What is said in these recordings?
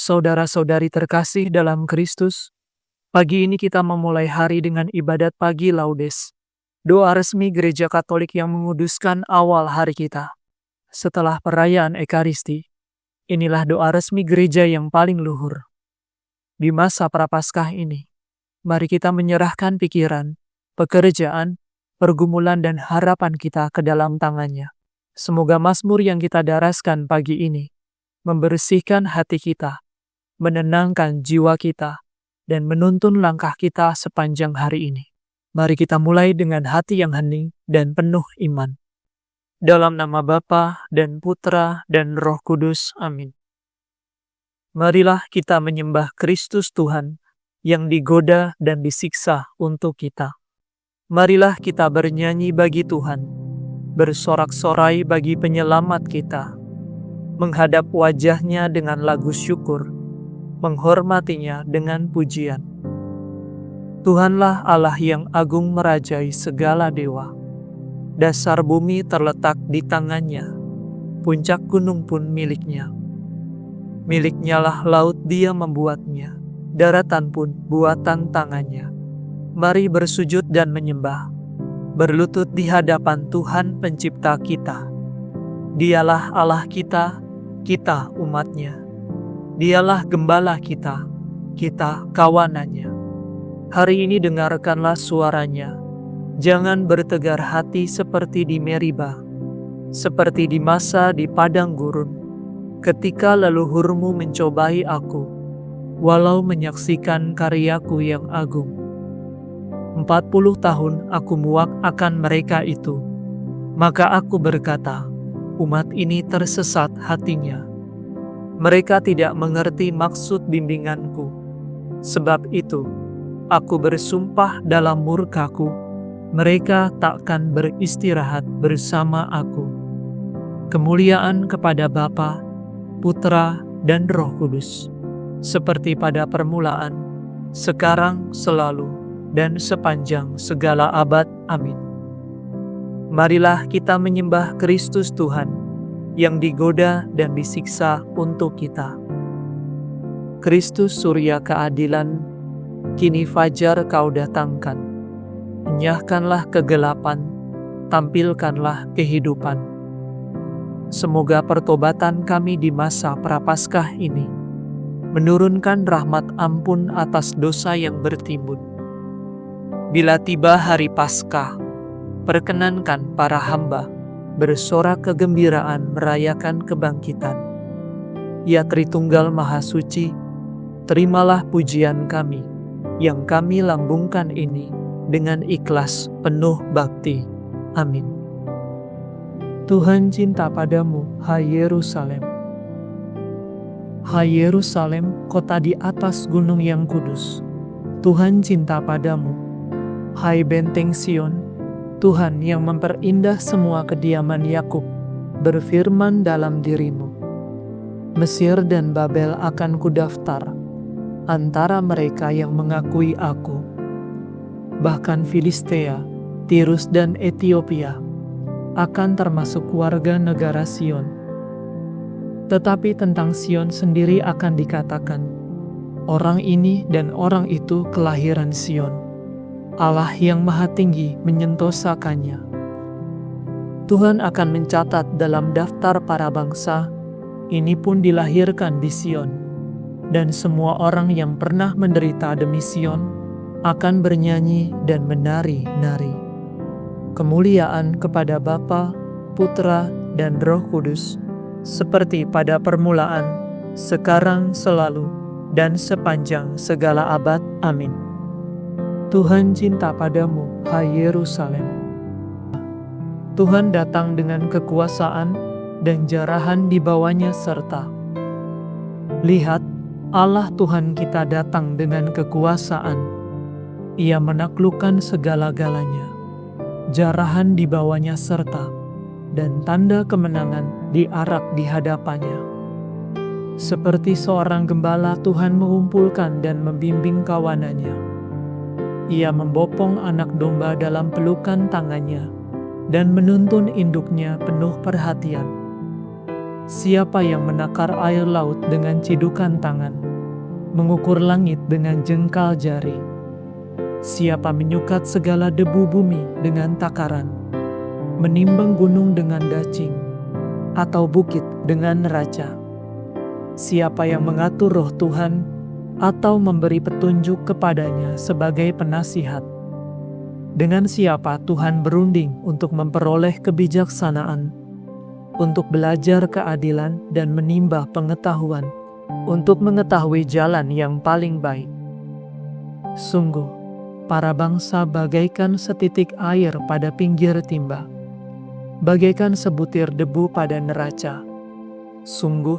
Saudara-saudari terkasih dalam Kristus, pagi ini kita memulai hari dengan ibadat pagi Laudes, doa resmi Gereja Katolik yang menguduskan awal hari kita. Setelah perayaan Ekaristi, inilah doa resmi gereja yang paling luhur. Di masa Prapaskah ini, mari kita menyerahkan pikiran, pekerjaan, pergumulan dan harapan kita ke dalam tangannya. Semoga mazmur yang kita daraskan pagi ini membersihkan hati kita, menenangkan jiwa kita, dan menuntun langkah kita sepanjang hari ini. Mari kita mulai dengan hati yang hening dan penuh iman. Dalam nama Bapa dan Putra dan Roh Kudus. Amin. Marilah kita menyembah Kristus Tuhan yang digoda dan disiksa untuk kita. Marilah kita bernyanyi bagi Tuhan, bersorak-sorai bagi penyelamat kita, menghadap wajah-Nya dengan lagu syukur, menghormatinya dengan pujian. Tuhanlah Allah yang agung merajai segala dewa. Dasar bumi terletak di tangan-Nya, puncak gunung pun milik-Nya. Milik-Nya lah laut, Dia membuatnya, daratan pun buatan tangan-Nya. Mari bersujud dan menyembah, berlutut di hadapan Tuhan pencipta kita. Dialah Allah kita, kita umat-Nya. Dialah gembala kita, kita kawanannya. Hari ini dengarkanlah suaranya. Jangan bertegar hati seperti di Meriba, seperti di masa di padang gurun, ketika leluhurmu mencobai aku, walau menyaksikan karyaku yang agung. 40 tahun aku muak akan mereka itu, maka aku berkata, umat ini tersesat hatinya. Mereka tidak mengerti maksud bimbinganku. Sebab itu, aku bersumpah dalam murkaku, mereka takkan beristirahat bersama aku. Kemuliaan kepada Bapa, Putra, dan Roh Kudus, seperti pada permulaan, sekarang, selalu, dan sepanjang segala abad. Amin. Marilah kita menyembah Kristus Tuhan, yang digoda dan disiksa untuk kita. Kristus surya keadilan, kini fajar Kau datangkan. Enyahkanlah kegelapan, tampilkanlah kehidupan. Semoga pertobatan kami di masa Prapaskah ini menurunkan rahmat ampun atas dosa yang bertimbun. Bila tiba hari Paskah, perkenankan para hamba bersorak kegembiraan merayakan kebangkitan. Ya Tritunggal Maha Suci, terimalah pujian kami, yang kami lambungkan ini dengan ikhlas penuh bakti. Amin. Tuhan cinta padamu, hai Yerusalem. Hai Yerusalem, kota di atas gunung yang kudus. Tuhan cinta padamu, hai benteng Sion. Tuhan yang memperindah semua kediaman Yakub berfirman dalam dirimu, Mesir dan Babel akan kudaftar antara mereka yang mengakui aku. Bahkan Filistea, Tirus dan Etiopia akan termasuk warga negara Sion. Tetapi tentang Sion sendiri akan dikatakan, orang ini dan orang itu kelahiran Sion. Allah yang Maha Tinggi menyentosakannya. Tuhan akan mencatat dalam daftar para bangsa, ini pun dilahirkan di Sion. Dan semua orang yang pernah menderita demi Sion akan bernyanyi dan menari-nari. Kemuliaan kepada Bapa, Putra, dan Roh Kudus, seperti pada permulaan, sekarang, selalu, dan sepanjang segala abad. Amin. Tuhan cinta padamu, hai Yerusalem. Tuhan datang dengan kekuasaan dan jarahan di bawahnya serta. Lihat, Allah Tuhan kita datang dengan kekuasaan. Ia menaklukkan segala-galanya. Jarahan di bawahnya serta, dan tanda kemenangan diarak di hadapannya. Seperti seorang gembala, Tuhan mengumpulkan dan membimbing kawanannya. Ia membopong anak domba dalam pelukan tangannya dan menuntun induknya penuh perhatian. Siapa yang menakar air laut dengan cidukan tangan, mengukur langit dengan jengkal jari? Siapa menyukat segala debu bumi dengan takaran, menimbang gunung dengan dacing, atau bukit dengan neraca? Siapa yang mengatur roh Tuhan, atau memberi petunjuk kepadanya sebagai penasihat? Dengan siapa Tuhan berunding untuk memperoleh kebijaksanaan, untuk belajar keadilan dan menimba pengetahuan, untuk mengetahui jalan yang paling baik? Sungguh, para bangsa bagaikan setitik air pada pinggir timba, bagaikan sebutir debu pada neraca. Sungguh,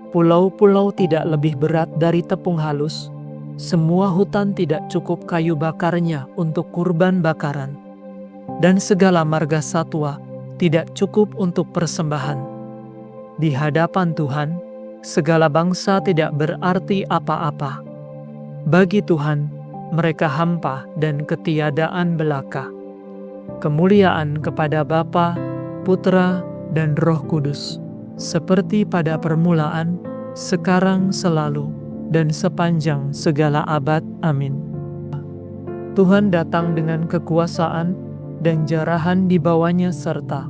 pulau-pulau tidak lebih berat dari tepung halus, semua hutan tidak cukup kayu bakarnya untuk kurban bakaran, dan segala marga satwa tidak cukup untuk persembahan. Di hadapan Tuhan, segala bangsa tidak berarti apa-apa. Bagi Tuhan, mereka hampa dan ketiadaan belaka. Kemuliaan kepada Bapa, Putra, dan Roh Kudus, seperti pada permulaan, sekarang, selalu, dan sepanjang segala abad. Amin. Tuhan datang dengan kekuasaan dan jarahan di bawahnya serta.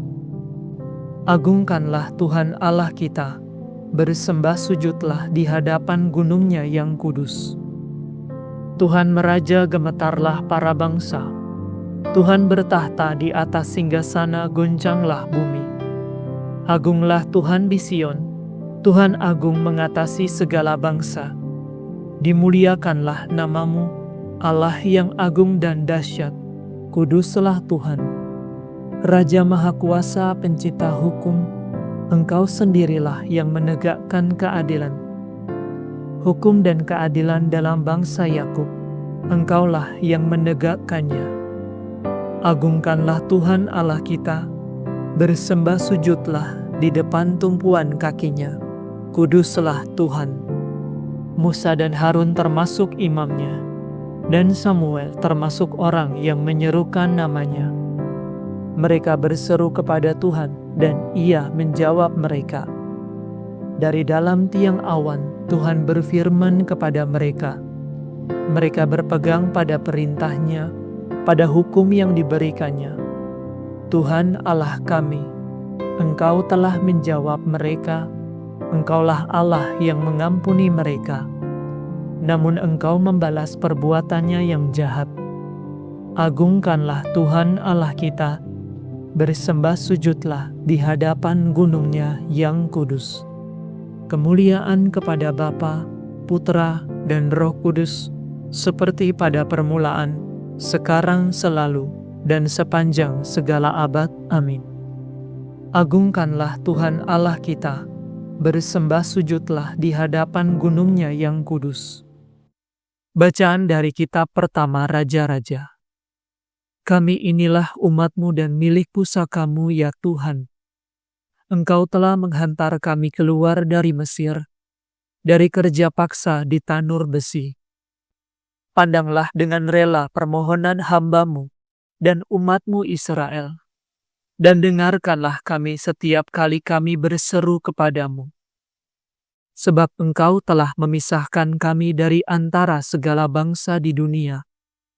Agungkanlah Tuhan Allah kita, bersembah sujudlah di hadapan gunungnya yang kudus. Tuhan meraja, gemetarlah para bangsa. Tuhan bertahta di atas singgasana, goncanglah bumi. Agunglah Tuhan di Sion, Tuhan agung mengatasi segala bangsa. Dimuliakanlah namamu, Allah yang agung dan dahsyat, kuduslah Tuhan. Raja Maha Kuasa, pencipta hukum, Engkau sendirilah yang menegakkan keadilan. Hukum dan keadilan dalam bangsa Yakub, Engkaulah yang menegakkannya. Agungkanlah Tuhan Allah kita, bersembah sujudlah di depan tumpuan kakinya. Kuduslah Tuhan. Musa dan Harun termasuk imamnya, dan Samuel termasuk orang yang menyerukan namanya. Mereka berseru kepada Tuhan, dan Ia menjawab mereka. Dari dalam tiang awan, Tuhan berfirman kepada mereka. Mereka berpegang pada perintah-Nya, pada hukum yang diberikannya. Tuhan Allah kami, Engkau telah menjawab mereka. Engkaulah Allah yang mengampuni mereka, namun Engkau membalas perbuatannya yang jahat. Agungkanlah Tuhan Allah kita, bersembah sujudlah di hadapan gunungnya yang kudus. Kemuliaan kepada Bapa, Putra, dan Roh Kudus, seperti pada permulaan, sekarang, selalu, dan sepanjang segala abad. Amin. Agungkanlah Tuhan Allah kita, bersembah sujudlah di hadapan gunungnya yang kudus. Bacaan dari kitab pertama Raja-Raja. Kami inilah umat-Mu dan milik pusaka-Mu, ya Tuhan. Engkau telah menghantar kami keluar dari Mesir, dari kerja paksa di tanur besi. Pandanglah dengan rela permohonan hamba-Mu dan umat-Mu Israel, dan dengarkanlah kami setiap kali kami berseru kepadamu. Sebab Engkau telah memisahkan kami dari antara segala bangsa di dunia,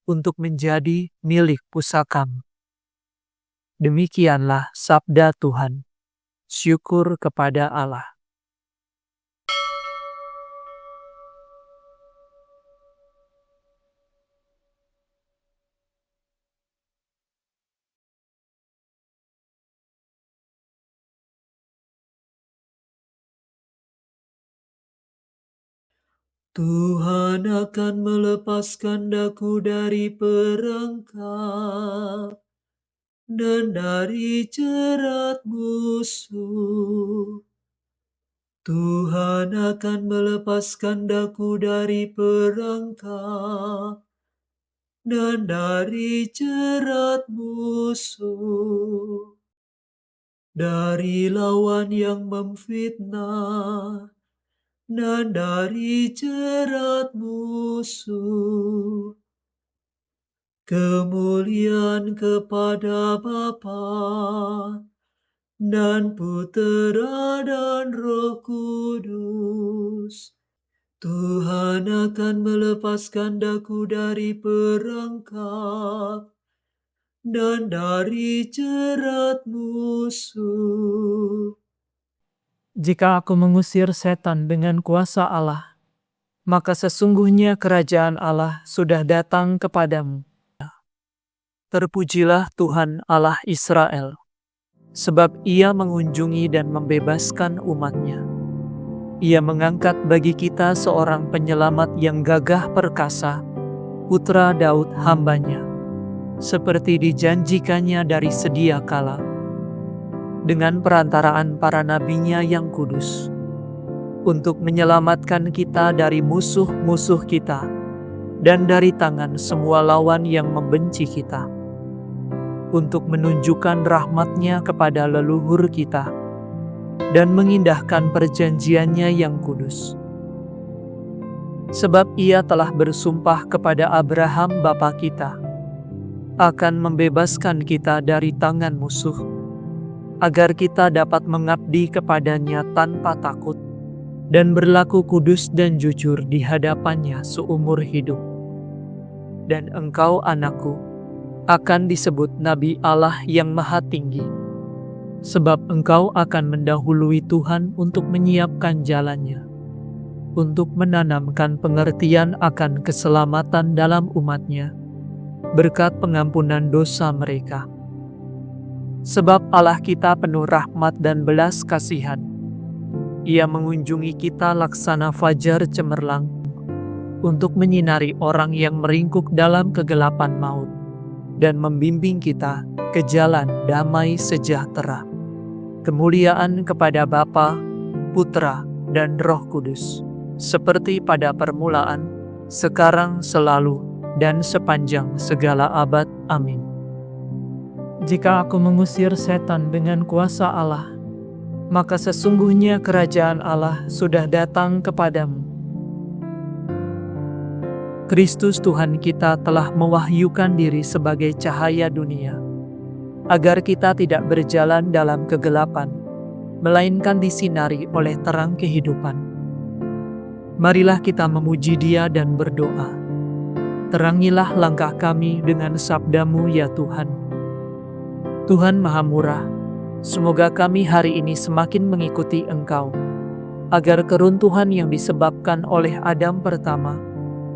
untuk menjadi milik pusaka-Mu. Demikianlah sabda Tuhan. Syukur kepada Allah. Tuhan akan melepaskan daku dari perangkap dan dari jerat musuh. Tuhan akan melepaskan daku dari perangkap dan dari jerat musuh, dari lawan yang memfitnah, dan dari jerat musuh. Kemuliaan kepada Bapa dan Putera dan Roh Kudus. Tuhan akan melepaskan daku dari perangkap dan dari jerat musuh. Jika aku mengusir setan dengan kuasa Allah, maka sesungguhnya kerajaan Allah sudah datang kepadamu. Terpujilah Tuhan Allah Israel, sebab Ia mengunjungi dan membebaskan umat-Nya. Ia mengangkat bagi kita seorang penyelamat yang gagah perkasa, putra Daud hamba-Nya, seperti dijanjikannya dari sedia kala, dengan perantaraan para nabi-Nya yang kudus, untuk menyelamatkan kita dari musuh-musuh kita, dan dari tangan semua lawan yang membenci kita, untuk menunjukkan rahmat-Nya kepada leluhur kita, dan mengindahkan perjanjiannya yang kudus. Sebab Ia telah bersumpah kepada Abraham bapa kita, akan membebaskan kita dari tangan musuh, agar kita dapat mengabdi kepada-Nya tanpa takut, dan berlaku kudus dan jujur di hadapan-Nya seumur hidup. Dan engkau, anakku, akan disebut Nabi Allah yang Maha Tinggi, sebab engkau akan mendahului Tuhan untuk menyiapkan jalan-Nya, untuk menanamkan pengertian akan keselamatan dalam umat-Nya, berkat pengampunan dosa mereka. Sebab Allah kita penuh rahmat dan belas kasihan. Ia mengunjungi kita laksana fajar cemerlang, untuk menyinari orang yang meringkuk dalam kegelapan maut, dan membimbing kita ke jalan damai sejahtera. Kemuliaan kepada Bapa, Putra, dan Roh Kudus, seperti pada permulaan, sekarang, selalu, dan sepanjang segala abad. Amin. Jika aku mengusir setan dengan kuasa Allah, maka sesungguhnya kerajaan Allah sudah datang kepadamu. Kristus Tuhan kita telah mewahyukan diri sebagai cahaya dunia, agar kita tidak berjalan dalam kegelapan, melainkan disinari oleh terang kehidupan. Marilah kita memuji Dia dan berdoa. Terangilah langkah kami dengan sabda-Mu ya Tuhan. Tuhan Maha Murah, semoga kami hari ini semakin mengikuti Engkau, agar keruntuhan yang disebabkan oleh Adam pertama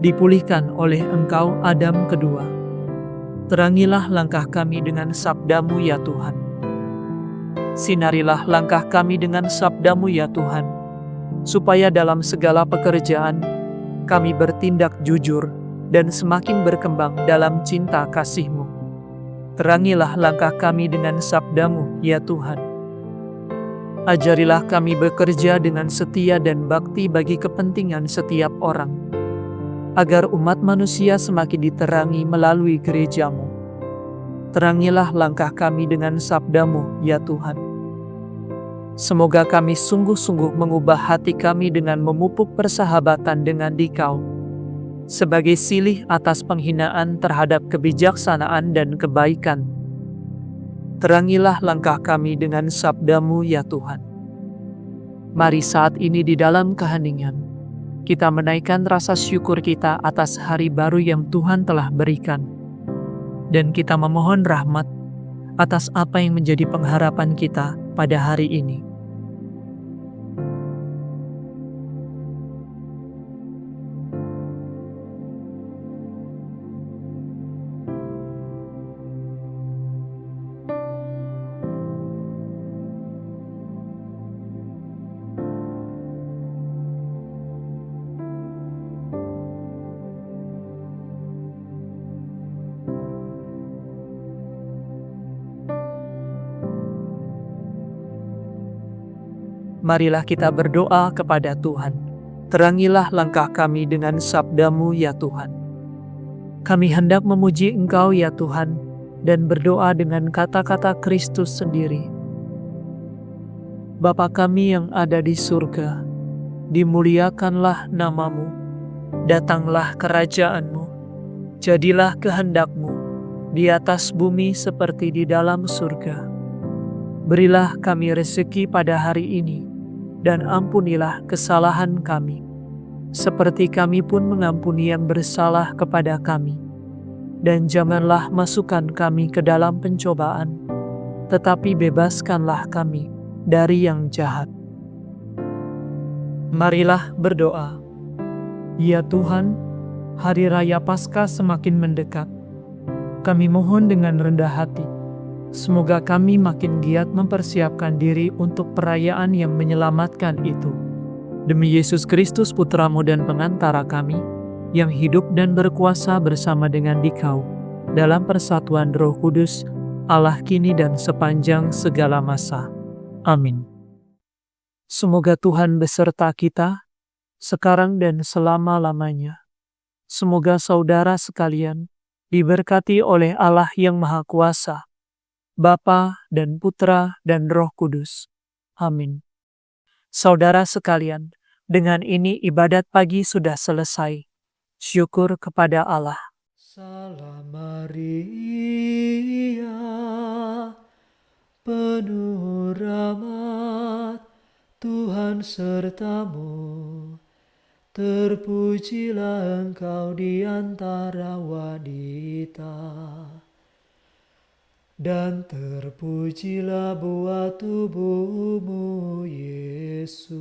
dipulihkan oleh Engkau Adam kedua. Terangilah langkah kami dengan sabda-Mu ya Tuhan. Sinarilah langkah kami dengan sabda-Mu ya Tuhan, supaya dalam segala pekerjaan kami bertindak jujur dan semakin berkembang dalam cinta kasih-Mu. Terangilah langkah kami dengan sabda-Mu ya Tuhan. Ajarilah kami bekerja dengan setia dan bakti bagi kepentingan setiap orang, agar umat manusia semakin diterangi melalui gereja-Mu. Terangilah langkah kami dengan sabda-Mu ya Tuhan. Semoga kami sungguh-sungguh mengubah hati kami dengan memupuk persahabatan dengan Dikau, sebagai silih atas penghinaan terhadap kebijaksanaan dan kebaikan. Terangilah langkah kami dengan sabda-Mu ya Tuhan. Mari saat ini di dalam keheningan, kita menaikkan rasa syukur kita atas hari baru yang Tuhan telah berikan, dan kita memohon rahmat atas apa yang menjadi pengharapan kita pada hari ini. Marilah kita berdoa kepada Tuhan. Terangilah langkah kami dengan sabda-Mu ya Tuhan. Kami hendak memuji Engkau ya Tuhan, dan berdoa dengan kata-kata Kristus sendiri. Bapa kami yang ada di surga, dimuliakanlah nama-Mu, datanglah kerajaan-Mu, jadilah kehendak-Mu, di atas bumi seperti di dalam surga. Berilah kami rezeki pada hari ini, dan ampunilah kesalahan kami, seperti kami pun mengampuni yang bersalah kepada kami. Dan janganlah masukkan kami ke dalam pencobaan, tetapi bebaskanlah kami dari yang jahat. Marilah berdoa. Ya Tuhan, hari raya Paskah semakin mendekat. Kami mohon dengan rendah hati, semoga kami makin giat mempersiapkan diri untuk perayaan yang menyelamatkan itu. Demi Yesus Kristus Putra-Mu dan pengantara kami, yang hidup dan berkuasa bersama dengan Dikau, dalam persatuan Roh Kudus, Allah kini dan sepanjang segala masa. Amin. Semoga Tuhan beserta kita, sekarang dan selama-lamanya. Semoga saudara sekalian diberkati oleh Allah yang Maha Kuasa, Bapa dan Putra dan Roh Kudus. Amin. Saudara sekalian, dengan ini ibadat pagi sudah selesai. Syukur kepada Allah. Salam Maria, penuh rahmat, Tuhan sertamu. Terpujilah engkau di antara wanita, dan terpujilah buah tubuhmu, Yesus.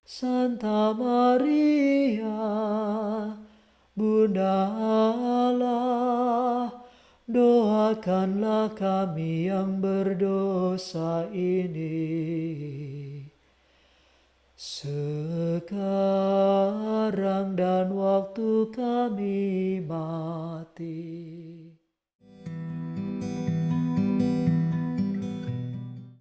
Santa Maria, Bunda Allah, doakanlah kami yang berdosa ini, sekarang dan waktu kami mati.